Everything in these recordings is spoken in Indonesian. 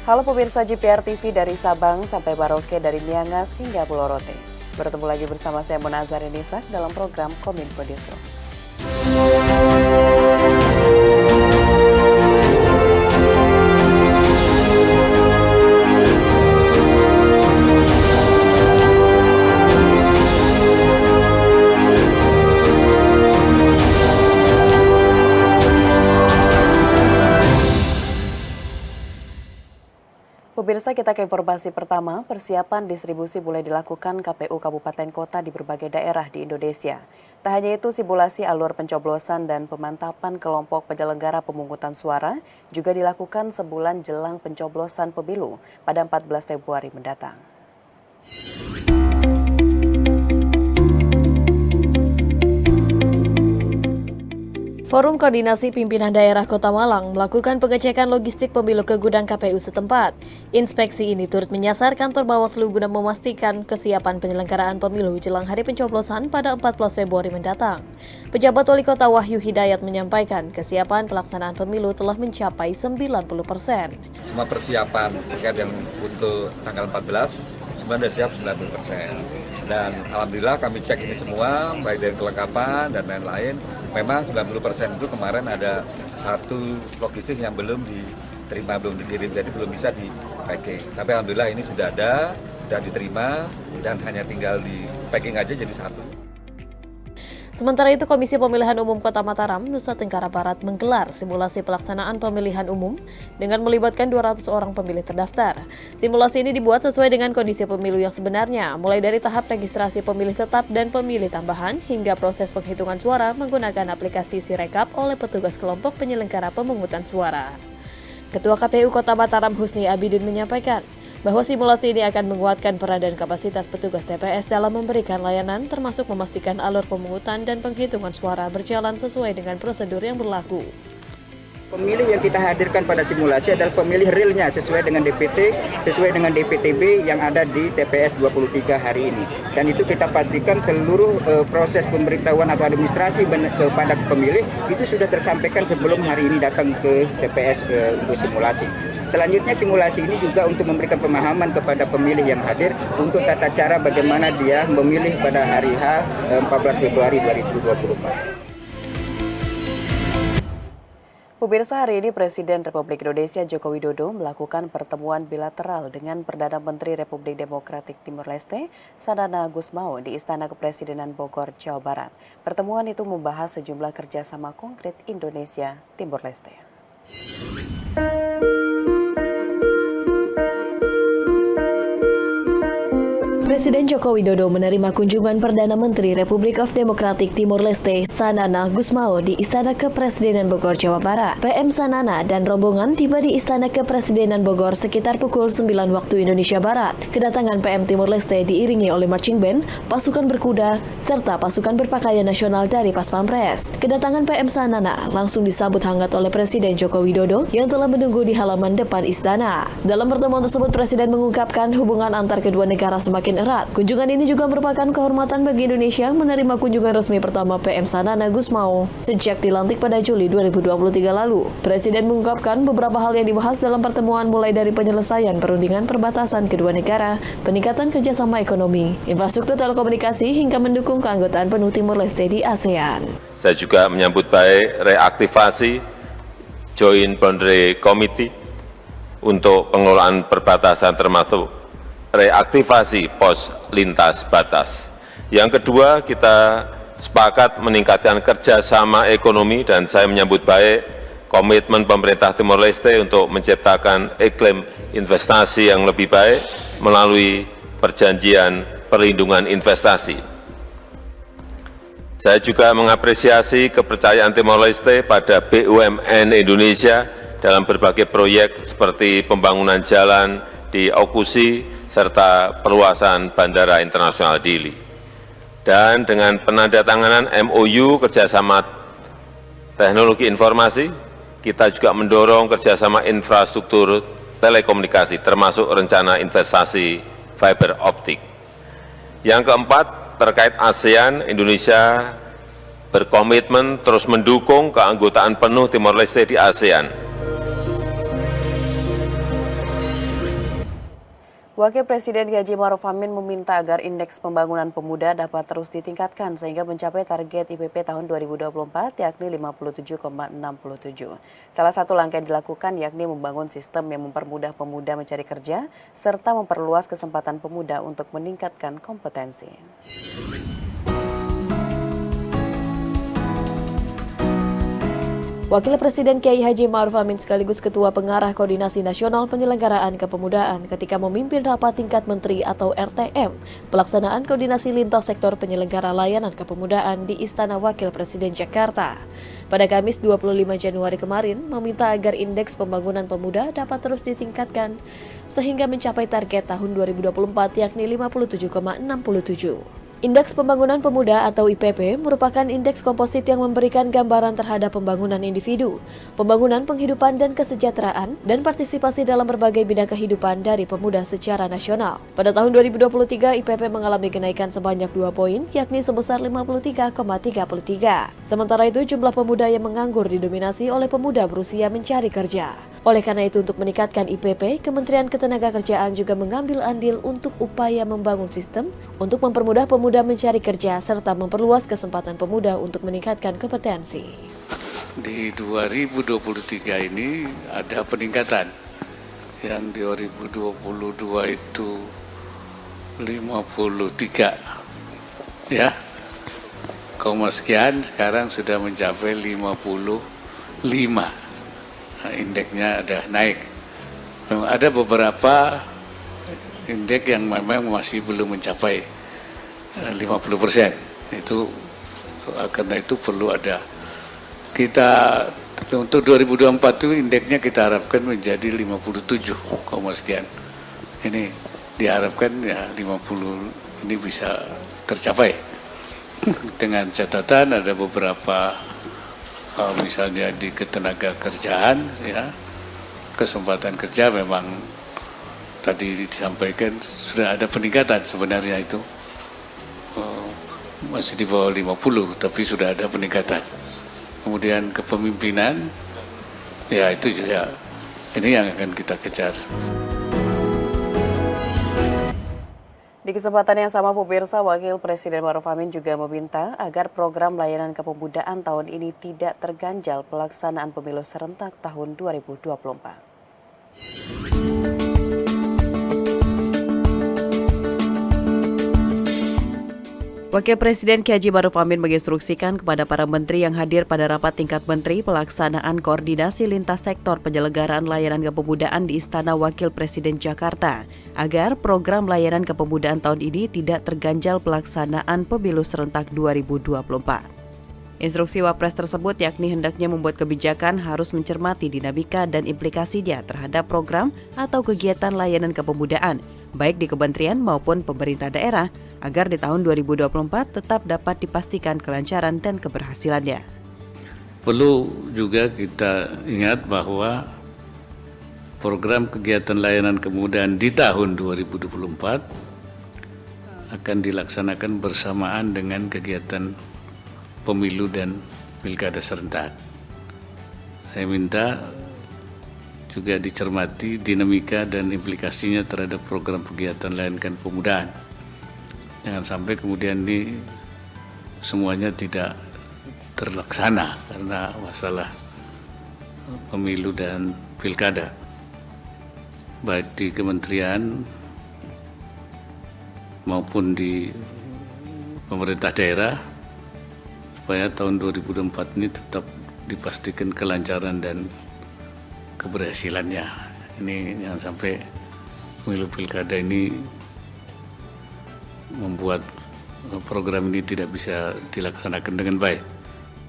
Halo pemirsa GPR TV dari Sabang sampai Merauke, dari Miangas hingga Pulau Rote. Bertemu lagi bersama saya Mona Zarinisa dalam program Kominfo Newsroom. Pemirsa, kita ke informasi pertama. Persiapan distribusi mulai dilakukan KPU Kabupaten Kota di berbagai daerah di Indonesia. Tak hanya itu, simulasi alur pencoblosan dan pemantapan kelompok penyelenggara pemungutan suara juga dilakukan sebulan jelang pencoblosan pemilu pada 14 Februari mendatang. Forum Koordinasi Pimpinan Daerah Kota Malang melakukan pengecekan logistik pemilu ke gudang KPU setempat. Inspeksi ini turut menyasar kantor Bawaslu guna memastikan kesiapan penyelenggaraan pemilu jelang hari pencoblosan pada 14 Februari mendatang. Pejabat Wali Kota Wahyu Hidayat menyampaikan kesiapan pelaksanaan pemilu telah mencapai 90%. Semua persiapan terkait yang untuk tanggal 14 sebenarnya siap 90%. Dan alhamdulillah kami cek ini semua, baik dari kelengkapan dan lain-lain. Memang 90% itu kemarin ada satu logistik yang belum diterima, belum dikirim, jadi belum bisa di packing. Tapi alhamdulillah ini sudah ada, sudah diterima, dan hanya tinggal di packing aja jadi satu. Sementara itu, Komisi Pemilihan Umum Kota Mataram, Nusa Tenggara Barat menggelar simulasi pelaksanaan pemilihan umum dengan melibatkan 200 orang pemilih terdaftar. Simulasi ini dibuat sesuai dengan kondisi pemilu yang sebenarnya, mulai dari tahap registrasi pemilih tetap dan pemilih tambahan hingga proses penghitungan suara menggunakan aplikasi Sirekap oleh petugas kelompok penyelenggara pemungutan suara. Ketua KPU Kota Mataram Husni Abidin menyampaikan bahwa simulasi ini akan menguatkan peran dan kapasitas petugas TPS dalam memberikan layanan, termasuk memastikan alur pemungutan dan penghitungan suara berjalan sesuai dengan prosedur yang berlaku. Pemilih yang kita hadirkan pada simulasi adalah pemilih realnya sesuai dengan DPT, sesuai dengan DPTB yang ada di TPS 23 hari ini. Dan itu kita pastikan seluruh proses pemberitahuan atau administrasi kepada pemilih itu sudah tersampaikan sebelum hari ini datang ke TPS untuk simulasi. Selanjutnya simulasi ini juga untuk memberikan pemahaman kepada pemilih yang hadir untuk tata cara bagaimana dia memilih pada hari H 14 Februari 2024. Pemirsa, hari ini Presiden Republik Indonesia Joko Widodo melakukan pertemuan bilateral dengan Perdana Menteri Republik Demokratik Timor Leste, Sanana Gusmao, di Istana Kepresidenan Bogor, Jawa Barat. Pertemuan itu membahas sejumlah kerjasama konkret Indonesia Timor Leste. Presiden Joko Widodo menerima kunjungan Perdana Menteri Republik of Democratic Timor Leste, Sanana Gusmao, di Istana Kepresidenan Bogor, Jawa Barat. PM Sanana dan rombongan tiba di Istana Kepresidenan Bogor sekitar pukul 9 waktu Indonesia Barat. Kedatangan PM Timor Leste diiringi oleh marching band, pasukan berkuda, serta pasukan berpakaian nasional dari Pas Pampres. Kedatangan PM Sanana langsung disambut hangat oleh Presiden Joko Widodo yang telah menunggu di halaman depan istana. Dalam pertemuan tersebut, Presiden mengungkapkan hubungan antar kedua negara semakin erat. Kunjungan ini juga merupakan kehormatan bagi Indonesia menerima kunjungan resmi pertama PM Sanana Gusmao sejak dilantik pada Juli 2023 lalu. Presiden mengungkapkan beberapa hal yang dibahas dalam pertemuan, mulai dari penyelesaian perundingan perbatasan kedua negara, peningkatan kerjasama ekonomi, infrastruktur telekomunikasi, hingga mendukung keanggotaan penuh Timor Leste di ASEAN. Saya juga menyambut baik reaktivasi Joint Boundary Committee untuk pengelolaan perbatasan, termasuk reaktivasi pos lintas batas. Yang kedua, kita sepakat meningkatkan kerjasama ekonomi, dan saya menyambut baik komitmen pemerintah Timor Leste untuk menciptakan iklim investasi yang lebih baik melalui perjanjian perlindungan investasi. Saya juga mengapresiasi kepercayaan Timor Leste pada BUMN Indonesia dalam berbagai proyek seperti pembangunan jalan di Okusi, serta perluasan Bandara Internasional Dili. Dan dengan penandatanganan MOU kerjasama teknologi informasi, kita juga mendorong kerjasama infrastruktur telekomunikasi, termasuk rencana investasi fiber optik. Yang keempat, terkait ASEAN, Indonesia berkomitmen terus mendukung keanggotaan penuh Timor Leste di ASEAN. Wakil Presiden K.H. Ma'ruf Amin meminta agar indeks pembangunan pemuda dapat terus ditingkatkan sehingga mencapai target IPP tahun 2024 yakni 57,67. Salah satu langkah yang dilakukan yakni membangun sistem yang mempermudah pemuda mencari kerja serta memperluas kesempatan pemuda untuk meningkatkan kompetensi. Wakil Presiden K.H. Ma'ruf Amin sekaligus Ketua Pengarah Koordinasi Nasional Penyelenggaraan Kepemudaan ketika memimpin rapat tingkat menteri atau RTM pelaksanaan koordinasi lintas sektor penyelenggara layanan kepemudaan di Istana Wakil Presiden Jakarta. Pada Kamis 25 Januari kemarin meminta agar indeks pembangunan pemuda dapat terus ditingkatkan sehingga mencapai target tahun 2024 yakni 57,67. Indeks Pembangunan Pemuda atau IPP merupakan indeks komposit yang memberikan gambaran terhadap pembangunan individu, pembangunan penghidupan dan kesejahteraan, dan partisipasi dalam berbagai bidang kehidupan dari pemuda secara nasional. Pada tahun 2023, IPP mengalami kenaikan sebanyak 2 poin, yakni sebesar 53,33. Sementara itu, jumlah pemuda yang menganggur didominasi oleh pemuda berusia mencari kerja. Oleh karena itu, untuk meningkatkan IPP, Kementerian Ketenagakerjaan juga mengambil andil untuk upaya membangun sistem untuk mempermudah pemuda mencari kerja serta memperluas kesempatan pemuda untuk meningkatkan kompetensi. Di 2023 ini ada peningkatan. Yang di 2022 itu 53 ya. Koma sekian sekarang sudah mencapai 55. Indeksnya ada naik. Memang ada beberapa indeks yang memang masih belum mencapai 50%. Itu karena itu perlu ada. Kita untuk 2024 itu indeksnya kita harapkan menjadi 57, sekian. Ini diharapkan ya 50 ini bisa tercapai. Dengan catatan ada beberapa misalnya di ketenagakerjaan ya, kesempatan kerja memang tadi disampaikan sudah ada peningkatan sebenarnya itu masih di bawah 50 tapi sudah ada peningkatan. Kemudian kepemimpinan ya itu juga ini yang akan kita kejar. Di kesempatan yang sama, pemirsa, Wakil Presiden Ma'ruf Amin juga meminta agar program layanan kepemudaan tahun ini tidak terganjal pelaksanaan pemilu serentak tahun 2024. Wakil Presiden K.H. Ma'ruf Amin menginstruksikan kepada para menteri yang hadir pada rapat tingkat menteri pelaksanaan koordinasi lintas sektor penyelenggaraan layanan kepemudaan di Istana Wakil Presiden Jakarta agar program layanan kepemudaan tahun ini tidak terganjal pelaksanaan pemilu serentak 2024. Instruksi Wapres tersebut yakni hendaknya membuat kebijakan harus mencermati dinamika dan implikasinya terhadap program atau kegiatan layanan kepemudaan, baik di kementerian maupun pemerintah daerah, agar di tahun 2024 tetap dapat dipastikan kelancaran dan keberhasilannya. Perlu juga kita ingat bahwa program kegiatan layanan kepemudaan di tahun 2024 akan dilaksanakan bersamaan dengan kegiatan pemilu dan pilkada serentak. Saya minta juga dicermati dinamika dan implikasinya terhadap program kegiatan layanan kepemudaan. Jangan sampai kemudian ini semuanya tidak terlaksana karena masalah pemilu dan pilkada. Baik di kementerian maupun di pemerintah daerah, supaya tahun 2024 ini tetap dipastikan kelancaran dan keberhasilannya. Ini jangan sampai pemilu pilkada ini membuat program ini tidak bisa dilaksanakan dengan baik.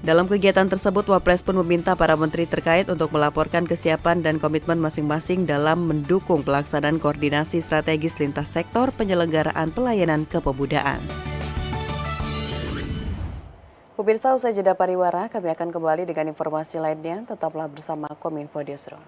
Dalam kegiatan tersebut, Wapres pun meminta para menteri terkait untuk melaporkan kesiapan dan komitmen masing-masing dalam mendukung pelaksanaan koordinasi strategis lintas sektor penyelenggaraan pelayanan kepemudaan. Pemirsa, usai jeda pariwara, kami akan kembali dengan informasi lainnya. Tetaplah bersama Kominfo Newsroom.